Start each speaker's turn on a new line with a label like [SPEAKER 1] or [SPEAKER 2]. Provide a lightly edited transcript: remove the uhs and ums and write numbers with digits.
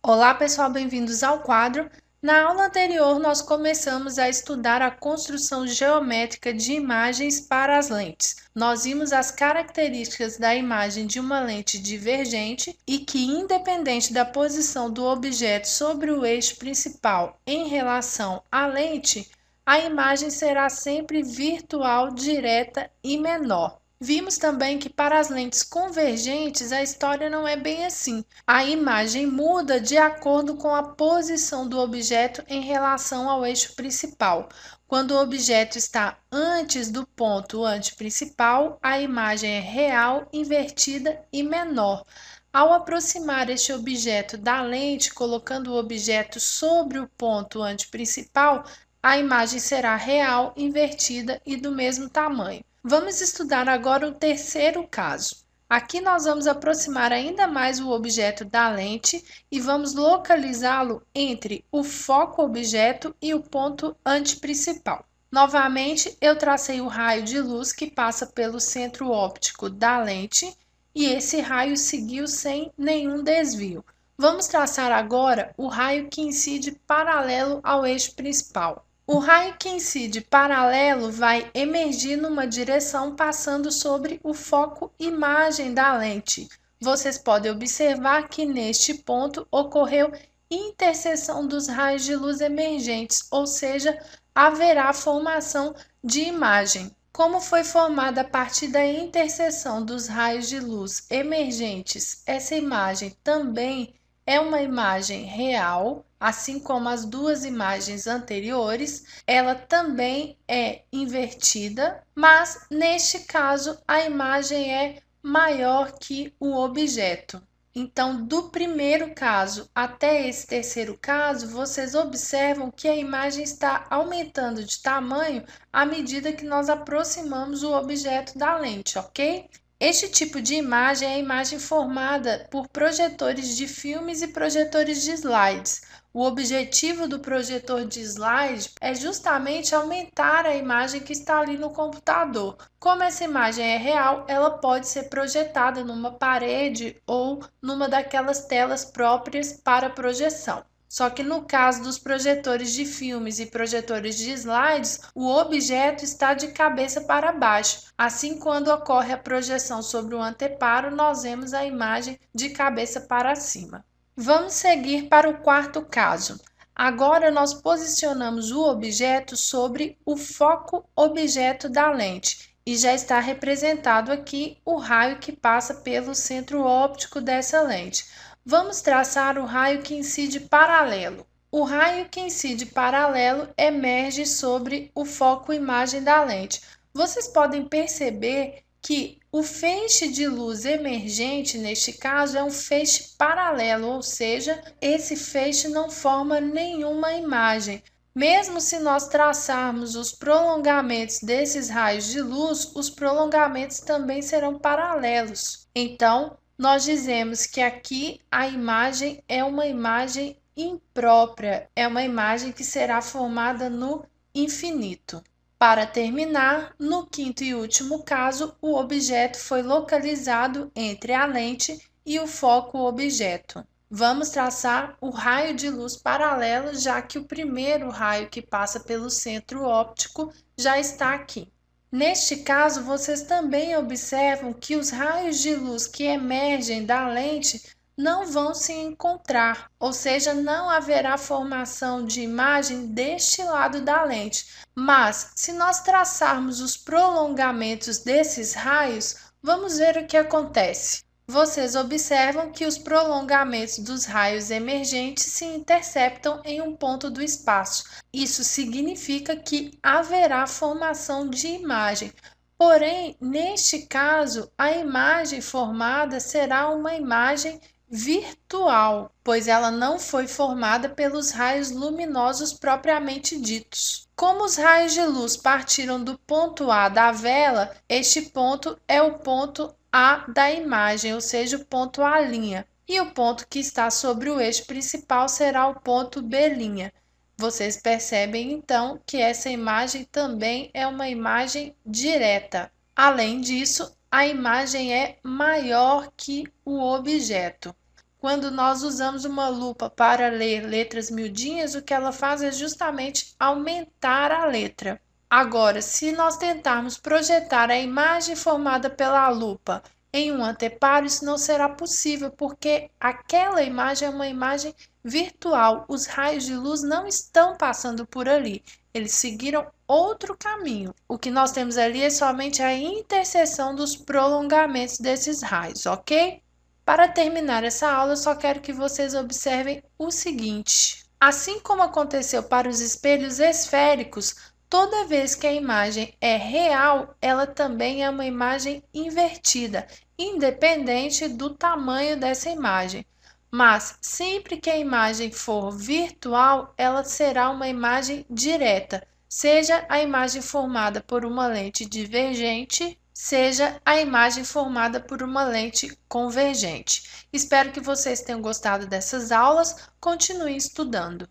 [SPEAKER 1] Olá, pessoal, bem-vindos ao quadro. Na aula anterior, nós começamos a estudar a construção geométrica de imagens para as lentes. Nós vimos as características da imagem de uma lente divergente e que, independente da posição do objeto sobre o eixo principal em relação à lente, a imagem será sempre virtual, direta e menor. Vimos também que para as lentes convergentes a história não é bem assim. A imagem muda de acordo com a posição do objeto em relação ao eixo principal. Quando o objeto está antes do ponto anteprincipal, a imagem é real, invertida e menor. Ao aproximar este objeto da lente, colocando o objeto sobre o ponto anteprincipal, a imagem será real, invertida e do mesmo tamanho. Vamos estudar agora o terceiro caso. Aqui nós vamos aproximar ainda mais o objeto da lente e vamos localizá-lo entre o foco objeto e o ponto anteprincipal. Novamente, eu tracei o raio de luz que passa pelo centro óptico da lente e esse raio seguiu sem nenhum desvio. Vamos traçar agora o raio que incide paralelo ao eixo principal. O raio que incide paralelo vai emergir numa direção passando sobre o foco imagem da lente. Vocês podem observar que neste ponto ocorreu interseção dos raios de luz emergentes, ou seja, haverá formação de imagem. Como foi formada a partir da interseção dos raios de luz emergentes, essa imagem também é uma imagem real, assim como as duas imagens anteriores, ela também é invertida, mas neste caso a imagem é maior que o objeto. Então, do primeiro caso até esse terceiro caso, vocês observam que a imagem está aumentando de tamanho à medida que nós aproximamos o objeto da lente, ok? Este tipo de imagem é a imagem formada por projetores de filmes e projetores de slides. O objetivo do projetor de slide é justamente aumentar a imagem que está ali no computador. Como essa imagem é real, ela pode ser projetada numa parede ou numa daquelas telas próprias para projeção. Só que no caso dos projetores de filmes e projetores de slides, o objeto está de cabeça para baixo. Assim, quando ocorre a projeção sobre o anteparo, nós vemos a imagem de cabeça para cima. Vamos seguir para o quarto caso. Agora nós posicionamos o objeto sobre o foco objeto da lente e já está representado aqui o raio que passa pelo centro óptico dessa lente. Vamos traçar o raio que incide paralelo. O raio que incide paralelo emerge sobre o foco imagem da lente. Vocês podem perceber que o feixe de luz emergente, neste caso, é um feixe paralelo, ou seja, esse feixe não forma nenhuma imagem. Mesmo se nós traçarmos os prolongamentos desses raios de luz, os prolongamentos também serão paralelos. Então, nós dizemos que aqui a imagem é uma imagem imprópria, é uma imagem que será formada no infinito. Para terminar, no quinto e último caso, o objeto foi localizado entre a lente e o foco objeto. Vamos traçar o raio de luz paralelo, já que o primeiro raio que passa pelo centro óptico já está aqui. Neste caso, vocês também observam que os raios de luz que emergem da lente não vão se encontrar, ou seja, não haverá formação de imagem deste lado da lente. Mas, se nós traçarmos os prolongamentos desses raios, vamos ver o que acontece. Vocês observam que os prolongamentos dos raios emergentes se interceptam em um ponto do espaço. Isso significa que haverá formação de imagem. Porém, neste caso, a imagem formada será uma imagem virtual, pois ela não foi formada pelos raios luminosos propriamente ditos. Como os raios de luz partiram do ponto A da vela, este ponto é o ponto A da imagem, ou seja, o ponto A', e o ponto que está sobre o eixo principal será o ponto B'. Vocês percebem então que essa imagem também é uma imagem direta. Além disso, a imagem é maior que o objeto. Quando nós usamos uma lupa para ler letras miudinhas, o que ela faz é justamente aumentar a letra. Agora, se nós tentarmos projetar a imagem formada pela lupa em um anteparo, isso não será possível, porque aquela imagem é uma imagem virtual. Os raios de luz não estão passando por ali, eles seguiram outro caminho. O que nós temos ali é somente a interseção dos prolongamentos desses raios, ok? Para terminar essa aula, eu só quero que vocês observem o seguinte: assim como aconteceu para os espelhos esféricos, toda vez que a imagem é real, ela também é uma imagem invertida, independente do tamanho dessa imagem. Mas sempre que a imagem for virtual, ela será uma imagem direta, seja a imagem formada por uma lente divergente, seja a imagem formada por uma lente convergente. Espero que vocês tenham gostado dessas aulas. Continuem estudando.